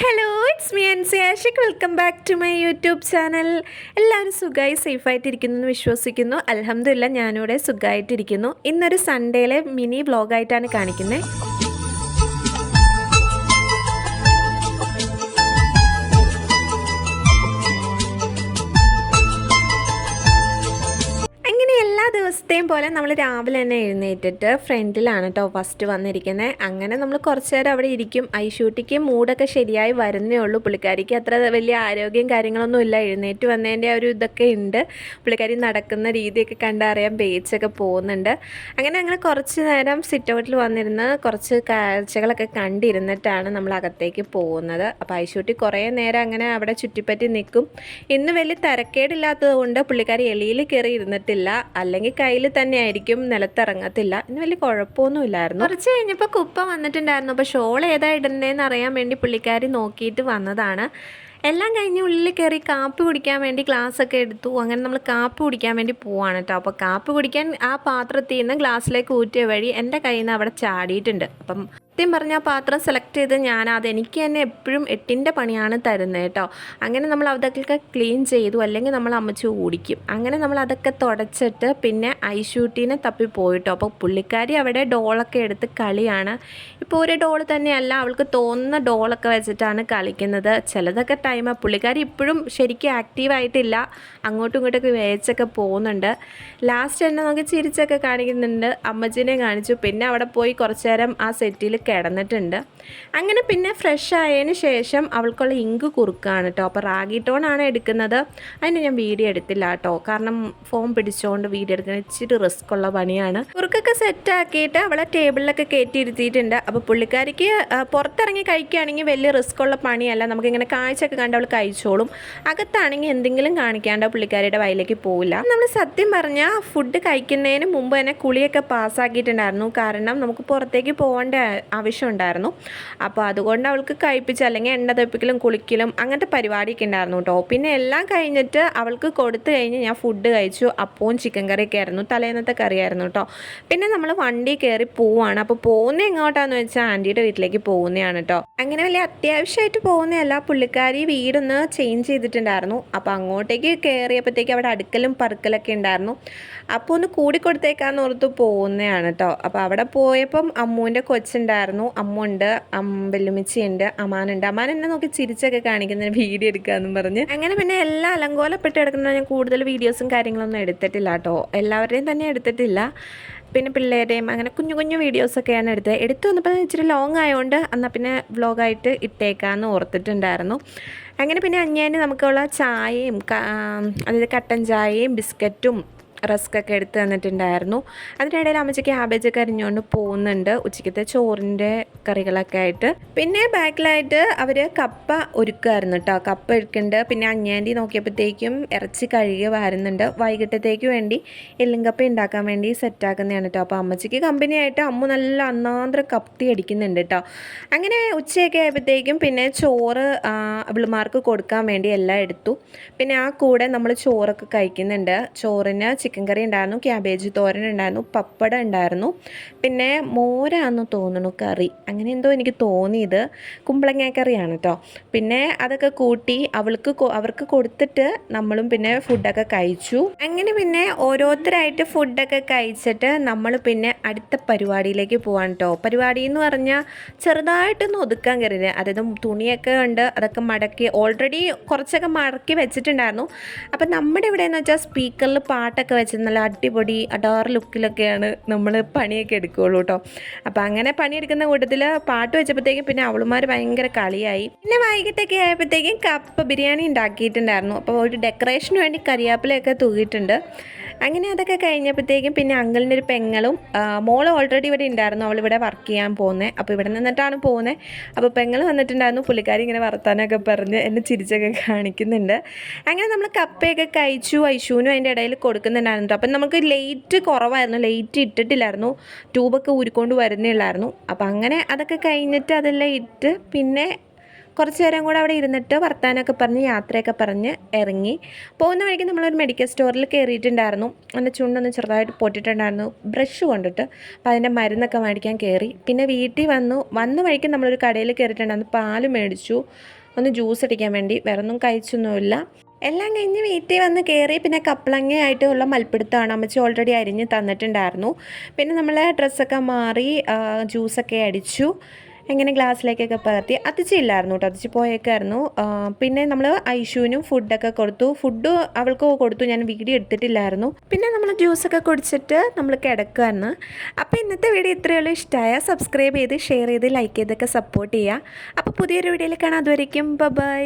Hello, it's me Ancy Ashik. Welcome back to my YouTube channel. എല്ലാവരും സുഖമായി സേഫായിട്ടിരിക്കുന്നു എന്ന് വിശ്വസിക്കുന്നു. അൽഹംദുലില്ലാ ഞാനിവിടെ സുഖമായിട്ടിരിക്കുന്നു. ഇന്നൊരു സൺഡേയിലെ മിനി വ്ളോഗായിട്ടാണ് കാണിക്കുന്നത്. ദിവസത്തെയും പോലെ നമ്മൾ രാവിലെ തന്നെ എഴുന്നേറ്റിട്ട് ഫ്രണ്ടിലാണ് കേട്ടോ ഫസ്റ്റ് വന്നിരിക്കുന്നത്. അങ്ങനെ നമ്മൾ കുറച്ച് നേരം അവിടെ ഇരിക്കും. ഐഷൂട്ടിക്ക് മൂഡൊക്കെ ശരിയായി വരുന്നേ ഉള്ളൂ. പുള്ളിക്കാരിക്ക് അത്ര വലിയ ആരോഗ്യം കാര്യങ്ങളൊന്നും ഇല്ല. എഴുന്നേറ്റ് വന്നതിൻ്റെ ഒരു ഇതൊക്കെ ഉണ്ട്. പുള്ളിക്കാരി നടക്കുന്ന രീതിയൊക്കെ കണ്ടറിയാം, പേച്ചൊക്കെ പോകുന്നുണ്ട്. അങ്ങനെ ഞങ്ങൾ കുറച്ച് നേരം സിറ്റ് ഔട്ടിൽ വന്നിരുന്ന് കുറച്ച് കാഴ്ചകളൊക്കെ കണ്ടിരുന്നിട്ടാണ് നമ്മൾ അകത്തേക്ക് പോകുന്നത്. അപ്പോൾ ഐഷൂട്ടി കുറേ നേരം അങ്ങനെ അവിടെ ചുറ്റിപ്പറ്റി നിൽക്കും. ഇന്ന് വലിയ തിരക്കേടില്ലാത്തത് കൊണ്ട് പുള്ളിക്കാരി എളിയിൽ കയറി ഇരുന്നിട്ടില്ല, അല്ലെങ്കിൽ കയ്യിൽ തന്നെ ആയിരിക്കും, നിലത്തിറങ്ങത്തില്ല. ഇന്ന് വലിയ കുഴപ്പമൊന്നുമില്ലായിരുന്നു. കുറച്ച് കഴിഞ്ഞപ്പോൾ കുപ്പ വന്നിട്ടുണ്ടായിരുന്നു. അപ്പോൾ ഷോൾ ഏതാ ഇടണ്ടേന്ന് അറിയാൻ വേണ്ടി പുള്ളിക്കാരി നോക്കിയിട്ട് വന്നതാണ്. എല്ലാം കഴിഞ്ഞ് ഉള്ളിൽ കയറി കാപ്പി കുടിക്കാൻ വേണ്ടി ഗ്ലാസ്സൊക്കെ എടുത്തു. അങ്ങനെ നമ്മൾ കാപ്പി കുടിക്കാൻ വേണ്ടി പോവാണ് കേട്ടോ. അപ്പോൾ കാപ്പി കുടിക്കാൻ ആ പാത്രത്തിൽ നിന്ന് ഗ്ലാസ്സിലേക്ക് ഊറ്റിയ വഴി എൻ്റെ കയ്യിൽ നിന്ന് അവിടെ ചാടിയിട്ടുണ്ട്. അപ്പം സത്യം പറഞ്ഞാൽ പാത്രം സെലക്ട് ചെയ്ത് ഞാനത് എനിക്ക് തന്നെ എപ്പോഴും 8ൻ്റെ പണിയാണ് തരുന്നത് കേട്ടോ. അങ്ങനെ നമ്മൾ അതൊക്കെ ക്ലീൻ ചെയ്തു, അല്ലെങ്കിൽ നമ്മൾ അമ്മച്ച് ഓടിക്കും. അങ്ങനെ നമ്മൾ അതൊക്കെ തുടച്ചിട്ട് പിന്നെ ഐഷൂട്ടീനെ തപ്പി പോയിട്ടോ. അപ്പോൾ പുള്ളിക്കാരി അവിടെ ഡോളൊക്കെ എടുത്ത് കളിയാണ്. ഇപ്പോൾ ഒരു ഡോൾ തന്നെയല്ല, അവൾക്ക് തോന്നുന്ന ഡോളൊക്കെ വെച്ചിട്ടാണ് കളിക്കുന്നത്. ചിലതൊക്കെ പുള്ളിക്കാരി ഇപ്പോഴും ശരിക്കും ആക്റ്റീവായിട്ടില്ല. അങ്ങോട്ടും ഇങ്ങോട്ടൊക്കെ വേച്ചൊക്കെ പോകുന്നുണ്ട്. ലാസ്റ്റ് തന്നെ നമുക്ക് ചിരിച്ചൊക്കെ കാണിക്കുന്നുണ്ട്. അമ്മച്ചീനെ കാണിച്ചു. പിന്നെ അവിടെ പോയി കുറച്ച് നേരം ആ സെറ്റിൽ കിടന്നിട്ടുണ്ട്. അങ്ങനെ പിന്നെ ഫ്രഷ് ആയതിന് ശേഷം അവൾക്കുള്ള ഇങ്ക് കുറുക്കാണ് കേട്ടോ. അപ്പോൾ റാഗി ടോണാണ് എടുക്കുന്നത്. അതിന് ഞാൻ വീഡിയോ എടുത്തില്ല കേട്ടോ, കാരണം ഫോൺ പിടിച്ചുകൊണ്ട് വീഡിയോ എടുക്കുന്നത് ഇച്ചിരി റിസ്ക് ഉള്ള പണിയാണ്. കുറുക്കൊക്കെ സെറ്റാക്കിയിട്ട് അവളെ ടേബിളിലൊക്കെ കയറ്റിയിരുത്തിയിട്ടുണ്ട്. അപ്പോൾ പുള്ളിക്കാരിക്ക് പുറത്തിറങ്ങി കഴിക്കുകയാണെങ്കിൽ വലിയ റിസ്ക് ഉള്ള പണിയല്ല. നമുക്കിങ്ങനെ കാഴ്ചയൊക്കെ കണ്ട് അവൾ കഴിച്ചോളും. അകത്താണെങ്കിൽ എന്തെങ്കിലും കാണിക്കാണ്ട് പുള്ളിക്കാരിയുടെ വയലേക്ക് പോവില്ല. നമ്മൾ സത്യം പറഞ്ഞാൽ ഫുഡ് കഴിക്കുന്നതിന് മുമ്പ് തന്നെ കുളിയൊക്കെ പാസ്സാക്കിയിട്ടുണ്ടായിരുന്നു. കാരണം നമുക്ക് പുറത്തേക്ക് പോകേണ്ട ആവശ്യം ഉണ്ടായിരുന്നു. അപ്പോൾ അതുകൊണ്ട് അവൾക്ക് കഴിപ്പിച്ച്, അല്ലെങ്കിൽ എണ്ണ തെപ്പിക്കലും കുളിക്കലും അങ്ങനത്തെ പരിപാടിയൊക്കെ ഉണ്ടായിരുന്നു കേട്ടോ. പിന്നെ എല്ലാം കഴിഞ്ഞിട്ട് അവൾക്ക് കൊടുത്തു കഴിഞ്ഞ് ഞാൻ ഫുഡ് കഴിച്ചു. അപ്പവും ചിക്കൻ കറിയൊക്കെ ആയിരുന്നു, തലേന്നത്തെ കറിയായിരുന്നു കേട്ടോ. പിന്നെ നമ്മൾ വണ്ടി കയറി പോവാണ്. അപ്പോൾ പോകുന്നത് എങ്ങോട്ടാന്ന് വെച്ചാൽ ആൻറ്റിയുടെ വീട്ടിലേക്ക് പോകുന്നതാണ് കേട്ടോ. അങ്ങനെ വലിയ അത്യാവശ്യമായിട്ട് പോകുന്നതല്ല, പുള്ളിക്കാരി വീടൊന്ന് ചേഞ്ച് ചെയ്തിട്ടുണ്ടായിരുന്നു. അപ്പോൾ അങ്ങോട്ടേക്ക് കയറിയപ്പോഴത്തേക്ക് അവിടെ അടുക്കലും പറക്കലൊക്കെ ഉണ്ടായിരുന്നു. അപ്പോൾ ഒന്ന് കൂടിക്കൊടുത്തേക്കാന്ന് ഓർത്ത് പോകുന്നതാണ് കേട്ടോ. അപ്പോൾ അവിടെ പോയപ്പം അമ്മൂൻ്റെ കൊച്ചുണ്ടായിരുന്നു, അമ്മുണ്ട്, വെല്ലുമിച്ചിയുണ്ട്, അമാനുണ്ട്. അമാൻ എന്നെ നോക്കി ചിരിച്ചൊക്കെ കാണിക്കുന്ന വീഡിയോ എടുക്കാമെന്നും പറഞ്ഞ്. അങ്ങനെ പിന്നെ എല്ലാം അലങ്കോലപ്പെട്ട് കിടക്കുന്നത്. ഞാൻ കൂടുതൽ വീഡിയോസും കാര്യങ്ങളൊന്നും എടുത്തിട്ടില്ല കേട്ടോ, എല്ലാവരുടെയും തന്നെ എടുത്തിട്ടില്ല. പിന്നെ പിള്ളേരുടെയും അങ്ങനെ കുഞ്ഞു കുഞ്ഞു വീഡിയോസൊക്കെയാണ് എടുത്തു വന്നപ്പോൾ ഇച്ചിരി ലോങ് ആയതുകൊണ്ട് എന്നാൽ പിന്നെ വ്ളോഗായിട്ട് ഇട്ടേക്കാമെന്ന് ഓർത്തിട്ടുണ്ടായിരുന്നു. അങ്ങനെ പിന്നെ അഞ്ഞേന് നമുക്കുള്ള ചായയും അതായത് കട്ടൻ ചായയും ബിസ്ക്കറ്റും റസ്ക്കൊക്കെ എടുത്ത് തന്നിട്ടുണ്ടായിരുന്നു. അതിനിടയിൽ അമ്മച്ചി ക്യാബേജൊക്കെ അരിഞ്ഞുകൊണ്ട് പോകുന്നുണ്ട്, ഉച്ചയ്ക്കത്തെ ചോറിൻ്റെ കറികളൊക്കെ ആയിട്ട്. പിന്നെ ബാക്കിലായിട്ട് അവർ കപ്പ ഒരുക്കുമായിരുന്നു കേട്ടോ. കപ്പ ഒരുക്കുന്നുണ്ട്. പിന്നെ അഞ്ഞാൻറ്റി നോക്കിയപ്പോഴത്തേക്കും ഇറച്ചി കഴുകി വരുന്നുണ്ട്. വൈകിട്ടത്തേക്ക് വേണ്ടി എല്ലും കപ്പ ഉണ്ടാക്കാൻ വേണ്ടി സെറ്റാക്കുന്നതാണ് കേട്ടോ. അപ്പോൾ അമ്മച്ചിക്ക് കമ്പനിയായിട്ട് അമ്മ നല്ല അന്നാന്തരം കപ്പി അടിക്കുന്നുണ്ട് കേട്ടോ. അങ്ങനെ ഉച്ചയൊക്കെ ആയപ്പോഴത്തേക്കും പിന്നെ ചോറ് അവളുമാർക്ക് കൊടുക്കാൻ വേണ്ടി എല്ലാം എടുത്തു. പിന്നെ ആ കൂടെ നമ്മൾ ചോറൊക്കെ കഴിക്കുന്നുണ്ട്. ചോറിന് ചിക്കൻ കറി ഉണ്ടായിരുന്നു, ക്യാബേജ് തോരൻ ഉണ്ടായിരുന്നു, പപ്പടം ഉണ്ടായിരുന്നു, പിന്നെ മോരാന്ന് തോന്നുന്നു കറി, അങ്ങനെ എന്തോ എനിക്ക് തോന്നിയത്. കുമ്പളങ്ങ കറിയാണ് കേട്ടോ. പിന്നെ അതൊക്കെ കൂട്ടി അവർക്ക് കൊടുത്തിട്ട് നമ്മളും പിന്നെ ഫുഡൊക്കെ കഴിച്ചു. അങ്ങനെ പിന്നെ ഓരോരുത്തരായിട്ട് ഫുഡൊക്കെ കഴിച്ചിട്ട് നമ്മൾ പിന്നെ അടുത്ത പരിപാടിയിലേക്ക് പോകാൻ കേട്ടോ. പരിപാടി എന്ന് പറഞ്ഞാൽ ചെറുതായിട്ടൊന്ന് ഒതുക്കാൻ കയറിയത്, അതായത് തുണിയൊക്കെ ഉണ്ട്, അതൊക്കെ മടക്കി ഓൾറെഡി കുറച്ചൊക്കെ മടക്കി വെച്ചിട്ടുണ്ടായിരുന്നു. അപ്പം നമ്മുടെ ഇവിടെ എന്ന് വെച്ചാൽ സ്പീക്കറിൽ പാട്ടൊക്കെ വെച്ച് നല്ല അടിപൊളി അടാറ് ലുക്കിലൊക്കെയാണ് നമ്മൾ പണിയൊക്കെ എടുക്കുകയുള്ളൂ കേട്ടോ. അപ്പോൾ അങ്ങനെ പണിയെടുക്കുന്ന കൂട്ടത്തിൽ പാട്ട് വെച്ചപ്പോഴത്തേക്കും പിന്നെ അവളുമാർ ഭയങ്കര കളിയായി. പിന്നെ വൈകിട്ടൊക്കെ ആയപ്പോഴത്തേക്കും കപ്പ ബിരിയാണി ഉണ്ടാക്കിയിട്ടുണ്ടായിരുന്നു. അപ്പോൾ ഒരു ഡെക്കറേഷന് വേണ്ടി കരിയാപ്പിലയൊക്കെ തൂക്കിയിട്ടുണ്ട്. അങ്ങനെ അതൊക്കെ കഴിഞ്ഞപ്പോഴത്തേക്കും പിന്നെ അങ്കിളിൻ്റെ ഒരു പെങ്ങളും മോൾ ഓൾറെഡി ഇവിടെ ഉണ്ടായിരുന്നു, അവളിവിടെ വർക്ക് ചെയ്യാൻ പോകുന്നത്. അപ്പോൾ ഇവിടെ നിന്നിട്ടാണ് പോകുന്നത്. അപ്പോൾ പെങ്ങൾ വന്നിട്ടുണ്ടായിരുന്നു. പുള്ളിക്കാരി ഇങ്ങനെ വർത്താനമൊക്കെ പറഞ്ഞ് എന്നെ ചിരിച്ചൊക്കെ കാണിക്കുന്നുണ്ട്. അങ്ങനെ നമ്മൾ കപ്പയൊക്കെ കഴിച്ചു. ഐഷൂനും അതിൻ്റെ ഇടയിൽ കൊടുക്കുന്നുണ്ടായിരുന്നു. അപ്പം നമുക്ക് ലേറ്റ് കുറവായിരുന്നു, ലേറ്റ് ഇട്ടിട്ടില്ലായിരുന്നു, ട്യൂബൊക്കെ ഊരിക്കൊണ്ട് വരുന്നേ ഉള്ളായിരുന്നു. അപ്പം അങ്ങനെ അതൊക്കെ കഴിഞ്ഞിട്ട് അതെല്ലാം ഇട്ട് പിന്നെ കുറച്ച് നേരം കൂടെ അവിടെ ഇരുന്നിട്ട് വർത്താനമൊക്കെ പറഞ്ഞ് യാത്രയൊക്കെ പറഞ്ഞ് ഇറങ്ങി. പോകുന്ന വഴിക്ക് നമ്മളൊരു മെഡിക്കൽ സ്റ്റോറിൽ കയറിയിട്ടുണ്ടായിരുന്നു. എൻ്റെ ചുണ്ടൊന്ന് ചെറുതായിട്ട് പൊട്ടിയിട്ടുണ്ടായിരുന്നു ബ്രഷ് കൊണ്ടിട്ട്. അപ്പോൾ അതിൻ്റെ മരുന്നൊക്കെ മേടിക്കാൻ കയറി. പിന്നെ വീട്ടിൽ വന്ന വഴിക്ക് നമ്മളൊരു കടയിൽ കയറിയിട്ടുണ്ടായിരുന്നു. പാല് മേടിച്ചു, ഒന്ന് ജ്യൂസ് അടിക്കാൻ വേണ്ടി. വേറെ ഒന്നും കഴിച്ചൊന്നുമില്ല. എല്ലാം കഴിഞ്ഞ് വീട്ടിൽ വന്ന് കയറി. പിന്നെ കപ്പളങ്ങയായിട്ട് ഉള്ള മൽപ്പിടുത്തമാണ് അമ്മച്ചി ഓൾറെഡി അരിഞ്ഞ് തന്നിട്ടുണ്ടായിരുന്നു. പിന്നെ നമ്മൾ ഡ്രസ്സൊക്കെ മാറി ജ്യൂസൊക്കെ അടിച്ചു. എങ്ങനെ ഗ്ലാസ്സിലേക്കൊക്കെ പകർത്തി. അതിച്ചില്ലായിരുന്നു കേട്ടോ, അതിച്ച് പോയേക്കായിരുന്നു. പിന്നെ നമ്മൾ ഐഷുവിനും ഫുഡൊക്കെ കൊടുത്തു. ഫുഡ് അവൾക്ക് കൊടുത്തു, ഞാൻ വീഡിയോ എടുത്തിട്ടില്ലായിരുന്നു. പിന്നെ നമ്മൾ ജ്യൂസൊക്കെ കുടിച്ചിട്ട് നമ്മൾ കിടക്കുകയാണ്. അപ്പോൾ ഇന്നത്തെ വീഡിയോ ഇത്രയേ ഉള്ളൂ. ഇഷ്ടമായ സബ്സ്ക്രൈബ് ചെയ്ത് ഷെയർ ചെയ്ത് ലൈക്ക് ചെയ്തൊക്കെ സപ്പോർട്ട് ചെയ്യുക. അപ്പോൾ പുതിയൊരു വീഡിയോയിൽ കാണാം. അതുവരയ്ക്കും ബൈ.